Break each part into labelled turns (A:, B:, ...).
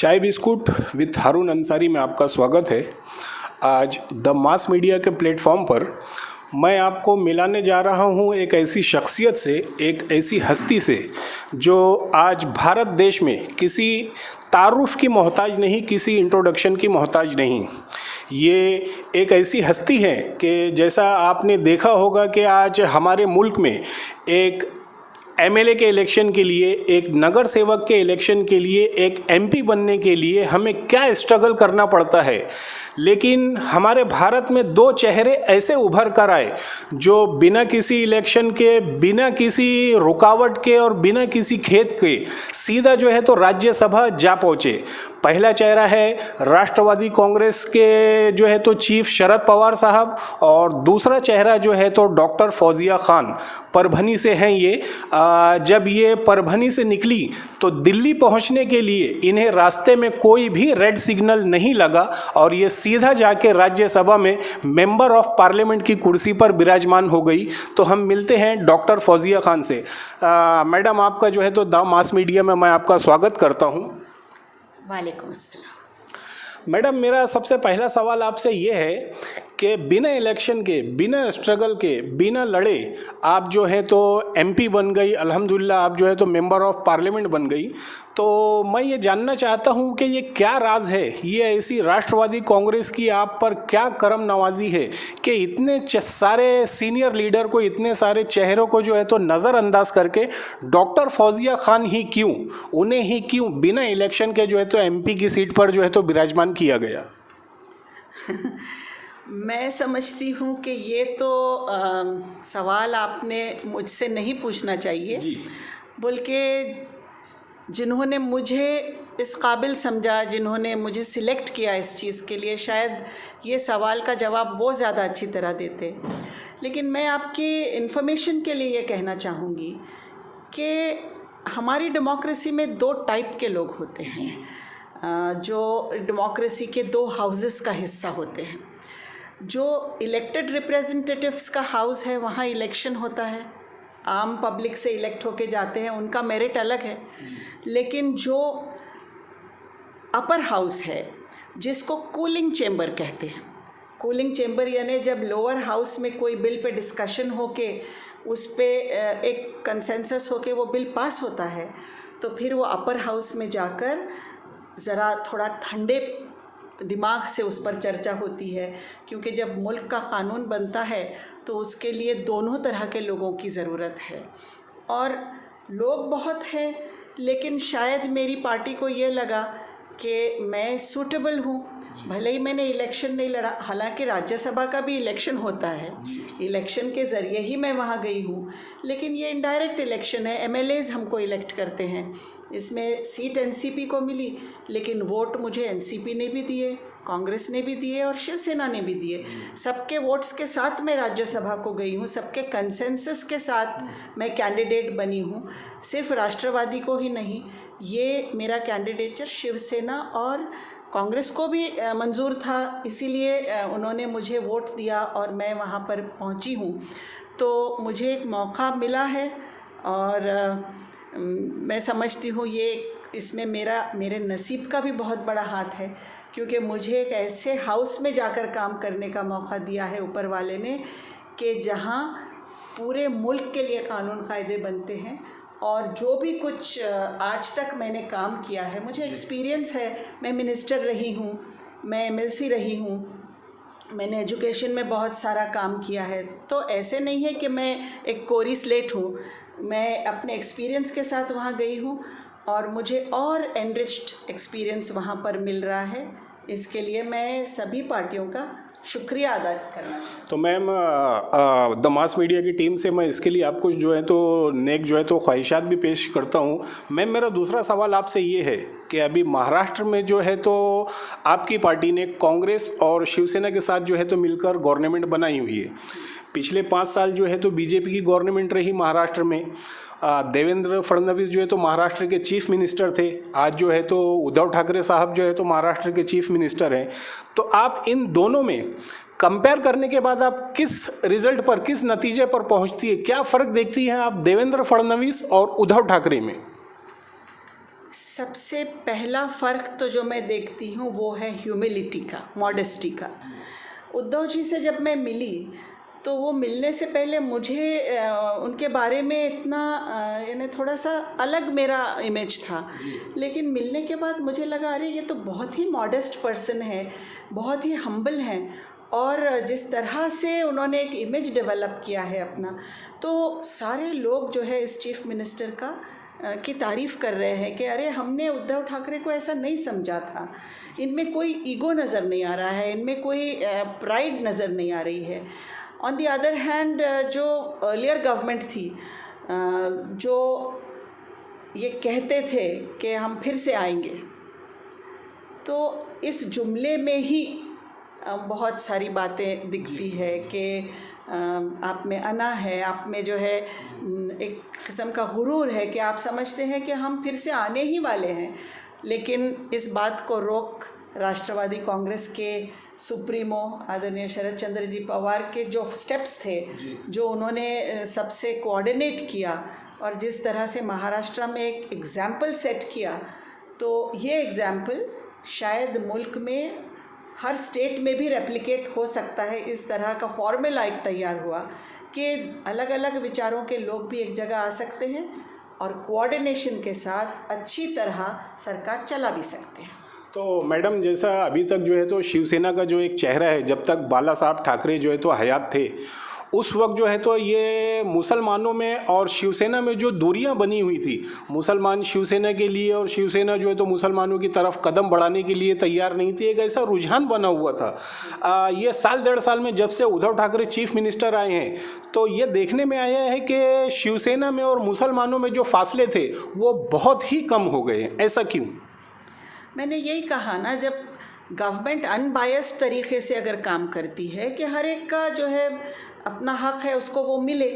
A: चाय biscuit with हारून अंसारी में आपका स्वागत है। आज द मास मीडिया के प्लेटफॉर्म पर मैं आपको मिलाने जा रहा हूं एक ऐसी शख्सियत से, एक ऐसी हस्ती से जो आज भारत देश में किसी तारुफ की मोहताज नहीं, किसी इंट्रोडक्शन की मोहताज नहीं। ये एक ऐसी हस्ती है कि जैसा आपने देखा होगा कि आज हमारे मुल्क में एक एमएलए के इलेक्शन के लिए, एक नगर सेवक के इलेक्शन के लिए, एक एमपी बनने के लिए हमें क्या स्ट्रगल करना पड़ता है। लेकिन हमारे भारत में दो चेहरे ऐसे उभर कर आए जो बिना किसी इलेक्शन के, बिना किसी रुकावट के और बिना किसी खेद के सीधा जो है तो राज्यसभा जा पहुँचे। पहला चेहरा है राष्ट्रवादी कांग्रेस के जो है तो चीफ शरद पवार साहब, और दूसरा चेहरा जो है तो डॉक्टर फौजिया खान परभनी से हैं। ये जब ये परभनी से निकली तो दिल्ली पहुंचने के लिए इन्हें रास्ते में कोई भी रेड सिग्नल नहीं लगा और ये सीधा जाके राज्यसभा में मेंबर ऑफ पार्लियामेंट की कुर्सी पर विराजमान हो गई। तो हम मिलते हैं डॉक्टर फौजिया खान से। मैडम, आपका जो है तो द मास मीडिया में मैं आपका स्वागत करता हूं।
B: वालेकुम अस्सलाम।
A: मैडम, मेरा सबसे पहला सवाल आपसे ये है कि बिना इलेक्शन के, बिना स्ट्रगल के, बिना लड़े आप जो है तो एमपी बन गई, अल्हम्दुलिल्लाह आप जो है तो मेंबर ऑफ पार्लियामेंट बन गई। तो मैं ये जानना चाहता हूँ कि ये क्या राज है, ये ऐसी राष्ट्रवादी कांग्रेस की आप पर क्या करम नवाजी है कि इतने सारे सीनियर लीडर को, इतने सारे चेहरों को जो है तो नज़रअंदाज करके डॉक्टर फौजिया खान ही क्यों, उन्हें ही क्यों बिना इलेक्शन के जो है तो एमपी की सीट पर जो है तो विराजमान किया गया?
B: मैं समझती हूँ कि ये तो सवाल आपने मुझसे नहीं पूछना चाहिए, बल्कि जिन्होंने मुझे इस काबिल समझा, जिन्होंने मुझे सिलेक्ट किया इस चीज़ के लिए, शायद ये सवाल का जवाब वो ज़्यादा अच्छी तरह देते। लेकिन मैं आपकी इन्फॉर्मेशन के लिए ये कहना चाहूँगी कि हमारी डेमोक्रेसी में दो टाइप के लोग होते हैं जो डेमोक्रेसी के दो हाउसेस का हिस्सा होते हैं। जो इलेक्टेड रिप्रेजेंटेटिव्स का हाउस है, वहाँ इलेक्शन होता है, आम पब्लिक से इलेक्ट होके जाते हैं, उनका मेरिट अलग है। लेकिन जो अपर हाउस है, जिसको कूलिंग चेंबर कहते हैं, कूलिंग चेंबर यानी जब लोअर हाउस में कोई बिल पे डिस्कशन होके उस पे एक कंसेंसस होके वो बिल पास होता है, तो फिर वो अपर हाउस में जाकर ज़रा थोड़ा ठंडे दिमाग से उस पर चर्चा होती है। क्योंकि जब मुल्क का कानून बनता है तो उसके लिए दोनों तरह के लोगों की ज़रूरत है, और लोग बहुत हैं, लेकिन शायद मेरी पार्टी को ये लगा कि मैं सूटेबल हूँ। भले ही मैंने इलेक्शन नहीं लड़ा, हालांकि राज्यसभा का भी इलेक्शन होता है, इलेक्शन के ज़रिए ही मैं वहाँ गई हूँ, लेकिन ये इनडायरेक्ट इलेक्शन है, एमएलएज हमको इलेक्ट करते हैं। इसमें सीट एनसीपी को मिली, लेकिन वोट मुझे एनसीपी ने भी दिए, कांग्रेस ने भी दिए और शिवसेना ने भी दिए। सबके वोट्स के साथ मैं राज्यसभा को गई हूँ, सबके कंसेंसस के साथ मैं कैंडिडेट बनी हूँ। सिर्फ राष्ट्रवादी को ही नहीं, ये मेरा कैंडिडेचर शिवसेना और कांग्रेस को भी मंजूर था, इसीलिए उन्होंने मुझे वोट दिया और मैं वहाँ पर पहुँची हूँ। तो मुझे एक मौका मिला है और मैं समझती हूँ ये इसमें मेरे नसीब का भी बहुत बड़ा हाथ है, क्योंकि मुझे एक ऐसे हाउस में जाकर काम करने का मौका दिया है ऊपर वाले ने कि जहाँ पूरे मुल्क के लिए कानून कायदे बनते हैं। और जो भी कुछ आज तक मैंने काम किया है, मुझे एक्सपीरियंस है, मैं मिनिस्टर रही हूँ, मैं एमएलसी रही हूँ, मैंने एजुकेशन में बहुत सारा काम किया है। तो ऐसे नहीं है कि मैं एक कोरी स्लेट हूँ, मैं अपने एक्सपीरियंस के साथ वहाँ गई हूँ और मुझे और एनरिच्ड एक्सपीरियंस वहाँ पर मिल रहा है। इसके लिए मैं सभी पार्टियों का शुक्रिया अदा करना।
A: तो मैम, द मास मीडिया की टीम से मैं इसके लिए आपको जो है तो नेक जो है तो ख्वाहिशात भी पेश करता हूँ। मैम, मेरा दूसरा सवाल आपसे ये है कि अभी महाराष्ट्र में जो है तो आपकी पार्टी ने कांग्रेस और शिवसेना के साथ जो है तो मिलकर गवर्नमेंट बनाई हुई है। पिछले 5 साल जो है तो बीजेपी की गवर्नमेंट रही महाराष्ट्र में। देवेंद्र फडणवीस जो है तो महाराष्ट्र के चीफ मिनिस्टर थे, आज जो है तो उद्धव ठाकरे साहब जो है तो महाराष्ट्र के चीफ मिनिस्टर हैं। तो आप इन दोनों में कंपेयर करने के बाद आप किस रिजल्ट पर, किस नतीजे पर पहुंचती है, क्या फ़र्क देखती हैं आप देवेंद्र फडणवीस और उद्धव ठाकरे में?
B: सबसे पहला फ़र्क तो जो मैं देखती हूँ वो है ह्यूमिलिटी का, मॉडेस्टी का। उद्धव जी से जब मैं मिली तो वो मिलने से पहले मुझे उनके बारे में इतना यानी थोड़ा सा अलग मेरा इमेज था, लेकिन मिलने के बाद मुझे लगा अरे ये तो बहुत ही मॉडेस्ट पर्सन है, बहुत ही हम्बल हैं, और जिस तरह से उन्होंने एक इमेज डेवलप किया है अपना, तो सारे लोग जो है इस चीफ मिनिस्टर का की तारीफ़ कर रहे हैं कि अरे हमने उद्धव ठाकरे को ऐसा नहीं समझा था, इनमें कोई ईगो नज़र नहीं आ रहा है, इनमें कोई प्राइड नज़र नहीं आ रही है। ऑन द अदर हैंड जो अर्लियर गवर्नमेंट थी, जो ये कहते थे कि हम फिर से आएंगे, तो इस जुमले में ही बहुत सारी बातें दिखती है कि आप में अना है, आप में जो है एक किस्म का गुरूर है कि आप समझते हैं कि हम फिर से आने ही वाले हैं। लेकिन इस बात को रोक राष्ट्रवादी कांग्रेस के सुप्रीमो आदरणीय शरद चंद्र जी पवार के जो स्टेप्स थे, जो उन्होंने सबसे कोऑर्डिनेट किया और जिस तरह से महाराष्ट्र में एक एग्ज़ाम्पल सेट किया, तो ये एग्ज़ाम्पल शायद मुल्क में हर स्टेट में भी रेप्लिकेट हो सकता है। इस तरह का फॉर्मूला एक तैयार हुआ कि अलग अलग विचारों के लोग भी एक जगह आ सकते हैं और कोऑर्डिनेशन के साथ अच्छी तरह सरकार चला भी सकते हैं।
A: तो मैडम, जैसा अभी तक जो है तो शिवसेना का जो एक चेहरा है, जब तक बाला साहब ठाकरे जो है तो हयात थे, उस वक्त जो है तो ये मुसलमानों में और शिवसेना में जो दूरियां बनी हुई थी, मुसलमान शिवसेना के लिए और शिवसेना जो है तो मुसलमानों की तरफ कदम बढ़ाने के लिए तैयार नहीं थी, एक ऐसा रुझान बना हुआ था। ये साल 1.5 साल में जब से उद्धव ठाकरे चीफ मिनिस्टर आए हैं, तो ये देखने में आया है कि शिवसेना में और मुसलमानों में जो फासले थे वो बहुत ही कम हो गए हैं। ऐसा क्यों?
B: मैंने यही कहा ना, जब गवर्नमेंट अनबायस्ड तरीके से अगर काम करती है कि हर एक का जो है अपना हक़ है उसको वो मिले,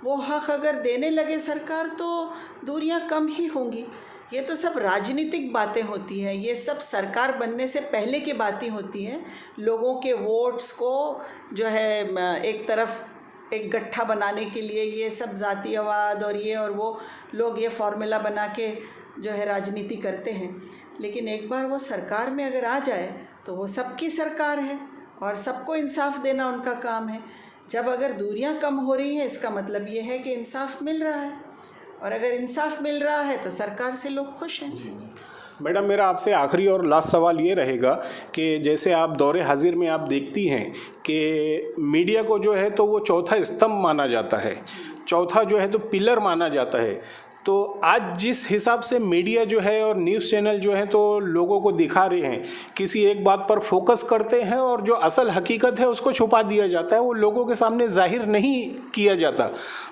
B: वो हक़ अगर देने लगे सरकार, तो दूरियां कम ही होंगी। ये तो सब राजनीतिक बातें होती हैं, ये सब सरकार बनने से पहले की बातें होती हैं। लोगों के वोट्स को जो है एक तरफ एक गट्ठा बनाने के लिए ये सब जातीयवाद और ये और वो लोग ये फार्मूला बना के जो है राजनीति करते हैं। लेकिन एक बार वो सरकार में अगर आ जाए तो वो सबकी सरकार है और सबको इंसाफ देना उनका काम है। जब अगर दूरियां कम हो रही हैं, इसका मतलब ये है कि इंसाफ मिल रहा है, और अगर इंसाफ मिल रहा है तो सरकार से लोग खुश हैं।
A: मैडम, मेरा आपसे आखिरी और लास्ट सवाल ये रहेगा कि जैसे आप दौरे हाजिर में आप देखती हैं कि मीडिया को जो है तो वो चौथा स्तंभ माना जाता है, चौथा जो है तो पिलर माना जाता है, तो आज जिस हिसाब से मीडिया जो है और न्यूज़ चैनल जो है तो लोगों को दिखा रहे हैं, किसी एक बात पर फोकस करते हैं और जो असल हकीकत है उसको छुपा दिया जाता है, वो लोगों के सामने जाहिर नहीं किया जाता।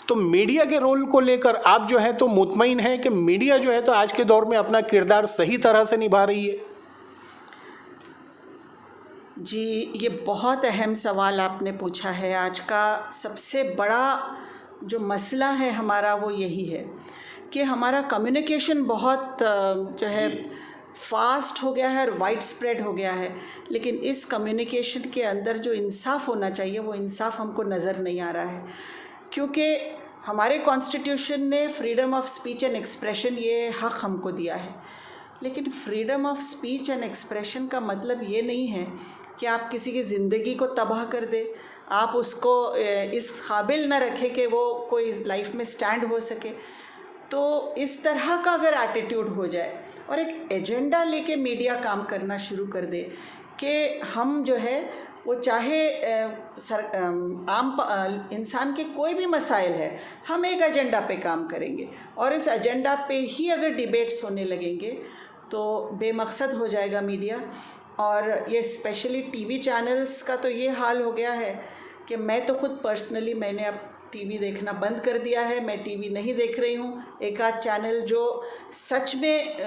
A: तो मीडिया के रोल को लेकर आप जो है तो मुतमईन हैं कि मीडिया जो है तो आज के दौर में अपना किरदार सही तरह से निभा रही है?
B: जी, ये बहुत अहम सवाल आपने पूछा है। आज का सबसे बड़ा जो मसला है हमारा वो यही है कि हमारा कम्युनिकेशन बहुत जो है फास्ट हो गया है और वाइड स्प्रेड हो गया है, लेकिन इस कम्युनिकेशन के अंदर जो इंसाफ होना चाहिए वो इंसाफ हमको नज़र नहीं आ रहा है। क्योंकि हमारे कॉन्स्टिट्यूशन ने freedom of speech and expression ये हक़ हमको दिया है, लेकिन freedom of speech and expression का मतलब ये नहीं है कि आप किसी की ज़िंदगी को तबाह कर दे, आप उसको इस काबिल न रखें कि वो कोई लाइफ में स्टैंड हो सके। तो इस तरह का अगर एटीट्यूड हो जाए और एक एजेंडा लेके मीडिया काम करना शुरू कर दे कि हम जो है वो चाहे आम इंसान के कोई भी मसाइल है, हम एक एजेंडा पे काम करेंगे और इस एजेंडा पे ही अगर डिबेट्स होने लगेंगे तो बेमकसद हो जाएगा मीडिया। और ये स्पेशली टीवी चैनल्स का तो ये हाल हो गया है कि मैं तो खुद पर्सनली मैंने अब टीवी देखना बंद कर दिया है, मैं टीवी नहीं देख रही हूँ। एक आध चैनल जो सच में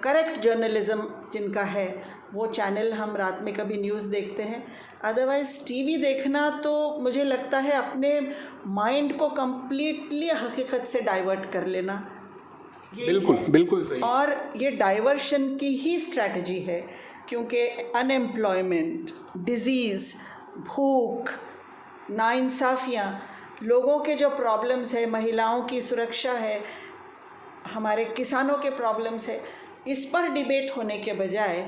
B: करेक्ट जर्नलिज़म जिनका है वो चैनल हम रात में कभी न्यूज़ देखते हैं, अदरवाइज़ टीवी देखना तो मुझे लगता है अपने माइंड को कम्प्लीटली हकीकत से डाइवर्ट कर लेना।
A: बिल्कुल बिल्कुल सही।
B: और ये डाइवर्शन की ही स्ट्रैटेजी है, क्योंकि अनएम्प्लॉयमेंट, डिज़ीज़, भूख, नाइंसाफ़ियाँ, लोगों के जो प्रॉब्लम्स है, महिलाओं की सुरक्षा है, हमारे किसानों के प्रॉब्लम्स है, इस पर डिबेट होने के बजाय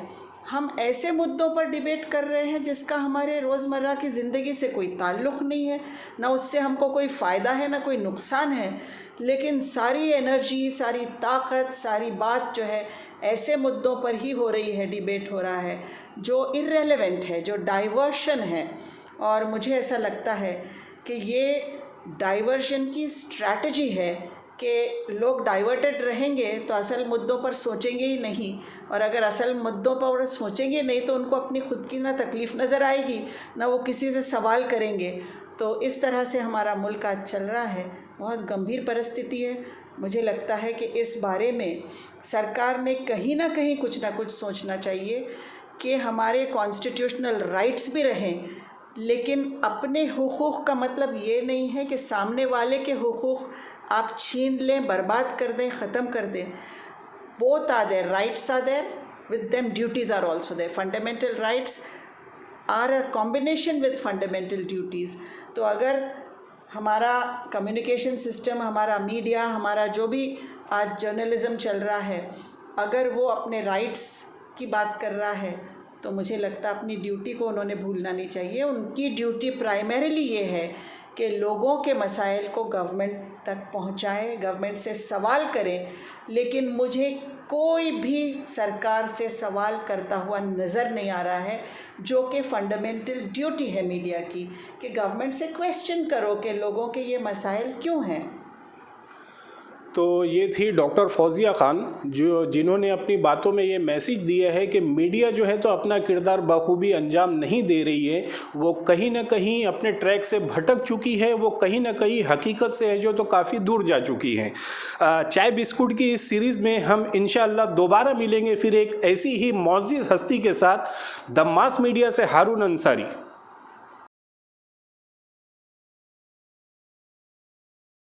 B: हम ऐसे मुद्दों पर डिबेट कर रहे हैं जिसका हमारे रोज़मर्रा की ज़िंदगी से कोई ताल्लुक़ नहीं है, ना उससे हमको कोई फ़ायदा है ना कोई नुकसान है, लेकिन सारी एनर्जी, सारी ताकत, सारी बात जो है ऐसे मुद्दों पर ही हो रही है, डिबेट हो रहा है जो इर्रेलेवेंट है, जो डाइवर्शन है। और मुझे ऐसा लगता है कि ये डाइवर्शन की स्ट्रैटेजी है कि लोग डाइवर्टेड रहेंगे तो असल मुद्दों पर सोचेंगे ही नहीं, और अगर असल मुद्दों पर सोचेंगे नहीं तो उनको अपनी खुद की ना तकलीफ़ नज़र आएगी ना वो किसी से सवाल करेंगे। तो इस तरह से हमारा मुल्क आज चल रहा है, बहुत गंभीर परिस्थिति है। मुझे लगता है कि इस बारे में सरकार ने कहीं ना कहीं कुछ ना कुछ सोचना चाहिए कि हमारे कॉन्स्टिट्यूशनल राइट्स भी रहें, लेकिन अपने हुकूक़ का मतलब ये नहीं है कि सामने वाले के हुकूक़ आप छीन लें, बर्बाद कर दें, ख़त्म कर दें। Both are there, rights are there, with them duties are also there. Fundamental rights are a combination with fundamental duties. तो अगर हमारा कम्युनिकेशन सिस्टम, हमारा मीडिया, हमारा जो भी आज जर्नलिज़म चल रहा है, अगर वो अपने राइट्स की बात कर रहा है तो मुझे लगता है अपनी ड्यूटी को उन्होंने भूलना नहीं चाहिए। उनकी ड्यूटी प्राइमरीली ये है कि लोगों के मसाइल को गवर्नमेंट तक पहुंचाएं, गवर्नमेंट से सवाल करें। लेकिन मुझे कोई भी सरकार से सवाल करता हुआ नज़र नहीं आ रहा है, जो कि फंडामेंटल ड्यूटी है मीडिया की, कि गवर्नमेंट से क्वेश्चन करो कि लोगों के ये मसाइल क्यों हैं।
A: तो ये थी डॉक्टर फौजिया खान, जिन्होंने अपनी बातों में ये मैसेज दिया है कि मीडिया जो है तो अपना किरदार बखूबी अंजाम नहीं दे रही है, वो कहीं ना कहीं अपने ट्रैक से भटक चुकी है, वो कहीं ना कहीं हकीकत से है जो तो काफ़ी दूर जा चुकी है। चाय बिस्कुट की इस सीरीज़ में हम इंशाअल्लाह दोबारा मिलेंगे फिर एक ऐसी ही मौजूद हस्ती के साथ। द मास मीडिया से हारून अंसारी।